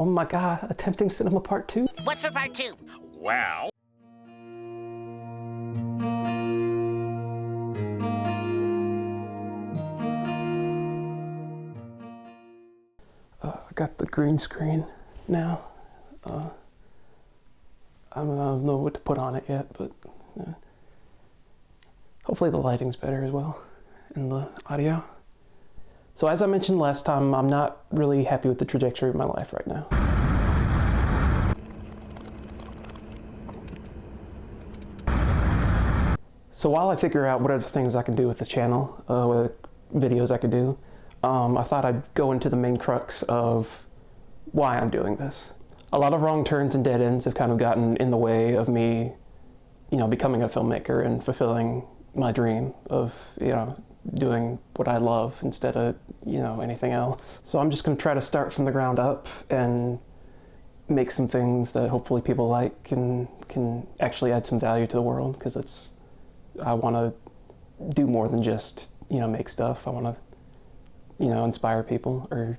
Oh my god, Attempting Cinema Part 2? What's for part 2? Well... I got the green screen now. I don't know what to put on it yet, but hopefully the lighting's better as well, and the audio. So as I mentioned last time, I'm not really happy with the trajectory of my life right now. So while I figure out what other things I can do with the channel, what videos I could do, I thought I'd go into the main crux of why I'm doing this. A lot of wrong turns and dead ends have kind of gotten in the way of me, becoming a filmmaker and fulfilling my dream of, doing what I love instead of, anything else. So I'm just going to try to start from the ground up and make some things that hopefully people like and can actually add some value to the world, because I want to do more than just, make stuff. I want to, inspire people or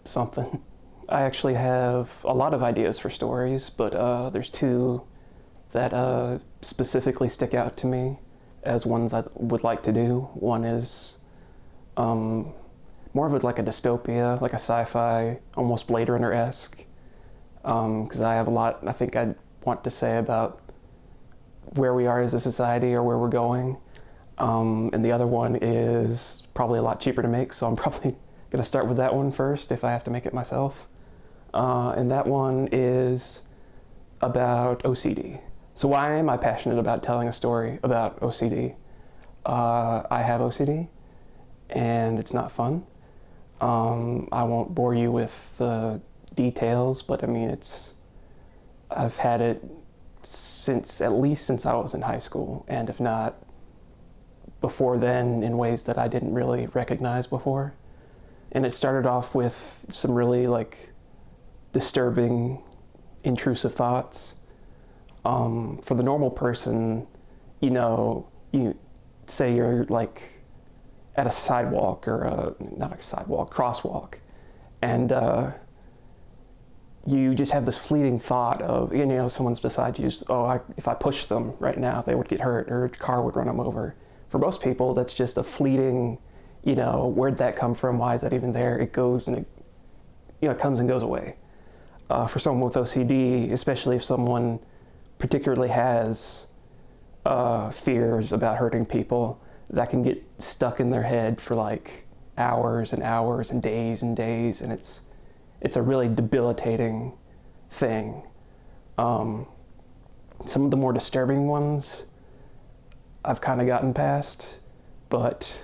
something. I actually have a lot of ideas for stories, but there's two that specifically stick out to me as ones I would like to do. One is more of like a dystopia, like a sci-fi, almost Blade Runner-esque, because I have a lot I think I'd want to say about where we are as a society or where we're going. And the other one is probably a lot cheaper to make, so I'm probably going to start with that one first if I have to make it myself. And that one is about OCD. So why am I passionate about telling a story about OCD? I have OCD, and it's not fun. I won't bore you with the details, but I mean, I've had it at least since I was in high school, and if not before then, in ways that I didn't really recognize before. And it started off with some really disturbing, intrusive thoughts. For the normal person, you say you're at a sidewalk or not a sidewalk, crosswalk, and you just have this fleeting thought of, someone's beside you, if I push them right now, they would get hurt, or a car would run them over. For most people, that's just a fleeting, where'd that come from? Why is that even there? It goes and it comes and goes away. For someone with OCD, especially if someone particularly has fears about hurting people, that can get stuck in their head for hours and hours and days, and it's a really debilitating thing. Some of the more disturbing ones I've kind of gotten past, but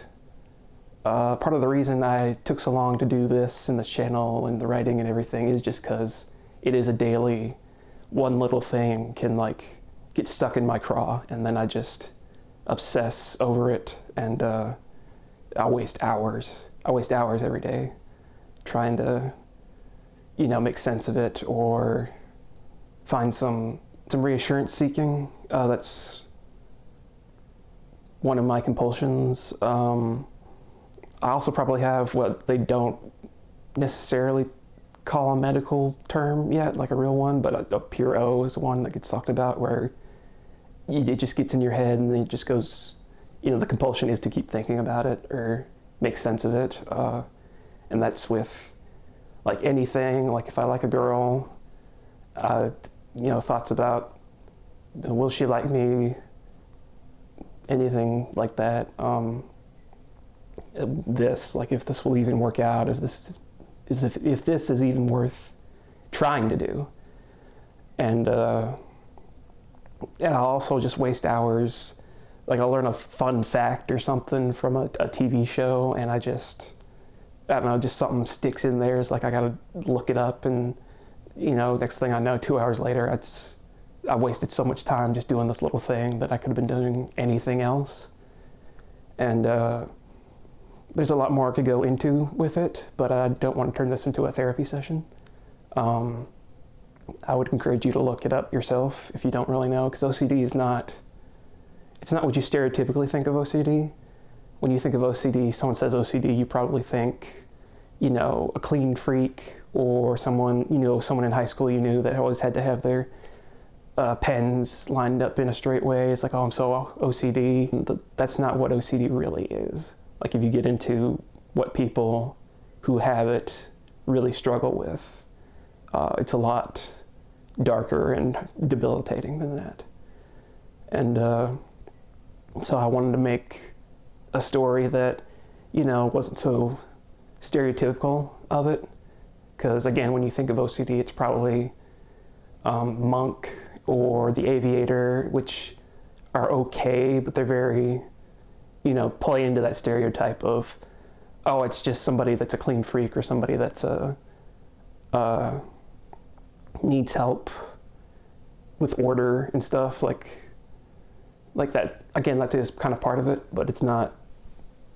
part of the reason I took so long to do this and this channel and the writing and everything is just because it is a daily, one little thing can get stuck in my craw, and then I just obsess over it, and I waste hours. I waste hours every day trying to, make sense of it or find some reassurance seeking. That's one of my compulsions. I also probably have what they don't necessarily call a medical term yet, like a real one, but a pure O is one that gets talked about, where it just gets in your head and it just goes, the compulsion is to keep thinking about it or make sense of it. And that's with anything, if I like a girl, thoughts about, will she like me? Anything like that. If this will even work out, if this is even worth trying to do. And I'll also just waste hours. I'll learn a fun fact or something from a TV show, and I don't know, just something sticks in there. It's I gotta look it up, and next thing I know, 2 hours later, I wasted so much time just doing this little thing that I could have been doing anything else. And there's a lot more I could go into with it, but I don't want to turn this into a therapy session. I would encourage you to look it up yourself if you don't really know, because OCD it's not what you stereotypically think of OCD. When you think of OCD, someone says OCD, you probably think, a clean freak, or someone, someone in high school you knew that always had to have their pens lined up in a straight way. It's like, oh, I'm so OCD. That's not what OCD really is. Like, if you get into what people who have it really struggle with, it's a lot darker and debilitating than that. And so I wanted to make a story that, wasn't so stereotypical of it. Because again, when you think of OCD, it's probably Monk or The Aviator, which are okay, but they're very, play into that stereotype of, oh, it's just somebody that's a clean freak, or somebody that's needs help with order and stuff, like that. Again, that is kind of part of it, but it's not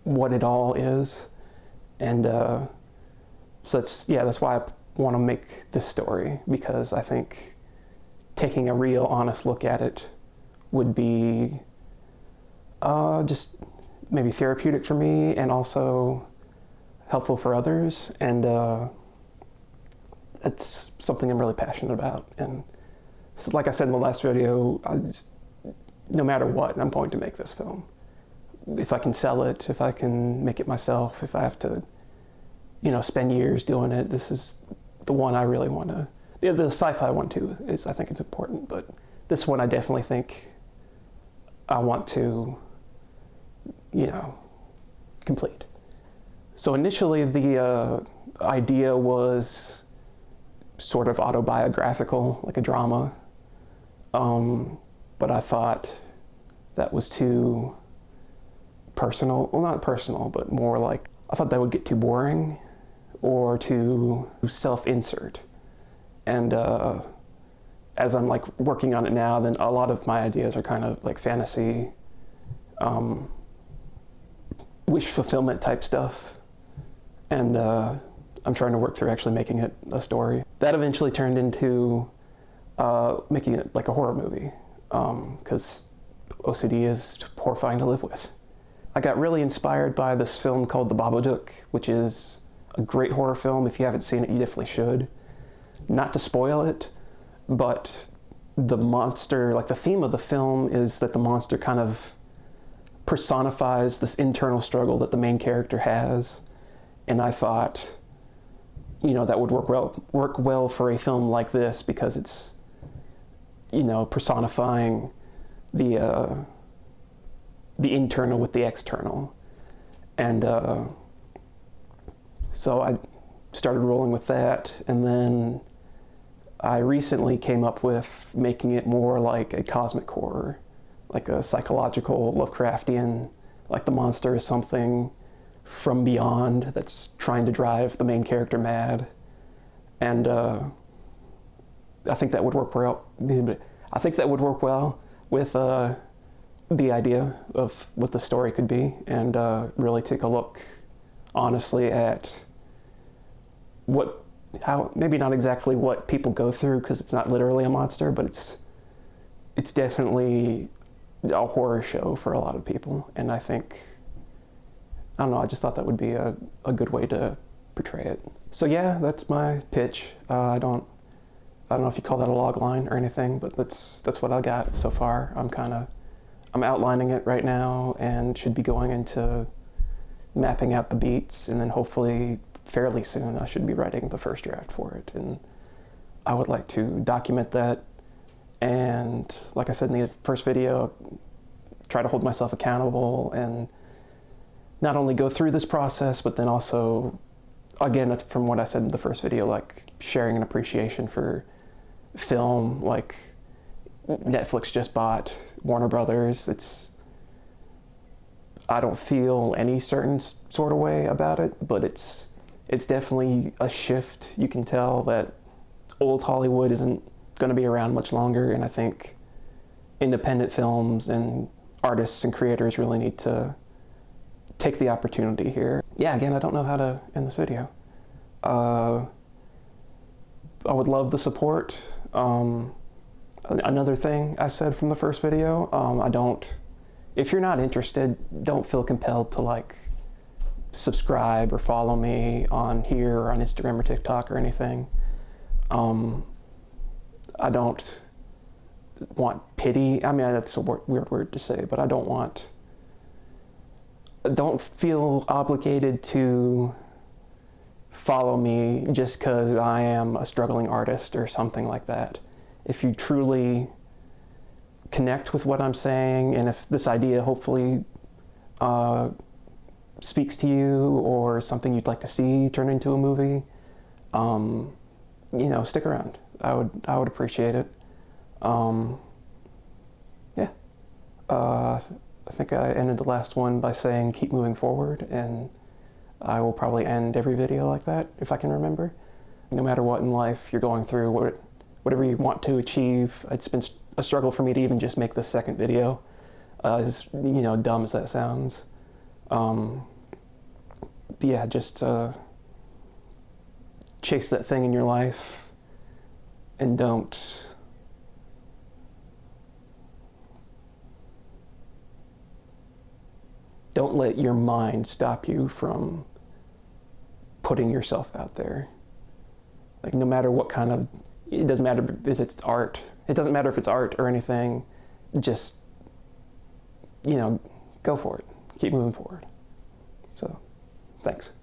what it all is. And so that's why I want to make this story, because I think taking a real honest look at it would be just maybe therapeutic for me, and also helpful for others. And it's something I'm really passionate about. And so, like I said in the last video, no matter what, I'm going to make this film. If I can sell it, if I can make it myself, if I have to, spend years doing it, this is the one I really want to. The sci-fi one too I think it's important, but this one I definitely think I want to, complete. So initially the idea was sort of autobiographical, like a drama, but I thought that was too personal. Well, not personal, but more like, I thought that would get too boring or too self-insert. And as I'm working on it now, then a lot of my ideas are kind of like fantasy, wish fulfillment type stuff. And I'm trying to work through actually making it a story. That eventually turned into making it like a horror movie, because OCD is horrifying to live with. I got really inspired by this film called The Babadook, which is a great horror film. If you haven't seen it, you definitely should. Not to spoil it, but the monster, the theme of the film is that the monster kind of personifies this internal struggle that the main character has. And I thought, that would work well for a film like this, because it's, personifying the internal with the external. And so I started rolling with that, and then I recently came up with making it more like a cosmic horror, like a psychological Lovecraftian, like the monster is something from beyond that's trying to drive the main character mad. And I think that would work well. I think that would work well with the idea of what the story could be, and really take a look honestly at how maybe not exactly what people go through, because it's not literally a monster, but it's definitely a horror show for a lot of people. And I think, I don't know, I just thought that would be a good way to portray it. So yeah, that's my pitch. I don't know if you call that a log line or anything, but that's what I got so far. I'm outlining it right now, and should be going into mapping out the beats, and then hopefully fairly soon I should be writing the first draft for it. And I would like to document that, and like I said in the first video, try to hold myself accountable, and not only go through this process, but then also, again, that's from what I said in the first video, sharing an appreciation for film. Netflix just bought Warner Brothers. I don't feel any certain sort of way about it, but it's definitely a shift. You can tell that old Hollywood isn't going to be around much longer, and I think independent films and artists and creators really need to take the opportunity here. Yeah, again, I don't know how to end this video. I would love the support. Another thing I said from the first video, if you're not interested, don't feel compelled to subscribe or follow me on here or on Instagram or TikTok or anything. I don't want pity. I mean, that's a weird word to say, but I don't feel obligated to follow me just because I am a struggling artist or something like that. If you truly connect with what I'm saying, and if this idea hopefully speaks to you or something you'd like to see turn into a movie, stick around. I would appreciate it. I think I ended the last one by saying keep moving forward, and I will probably end every video like that if I can remember. No matter what in life you're going through, whatever you want to achieve, it's been a struggle for me to even just make this second video, as dumb as that sounds. Just chase that thing in your life, and don't let your mind stop you from putting yourself out there. Like, no matter what kind of, it doesn't matter if it's art. It doesn't matter if it's art or anything. Just, go for it. Keep moving forward. So, thanks.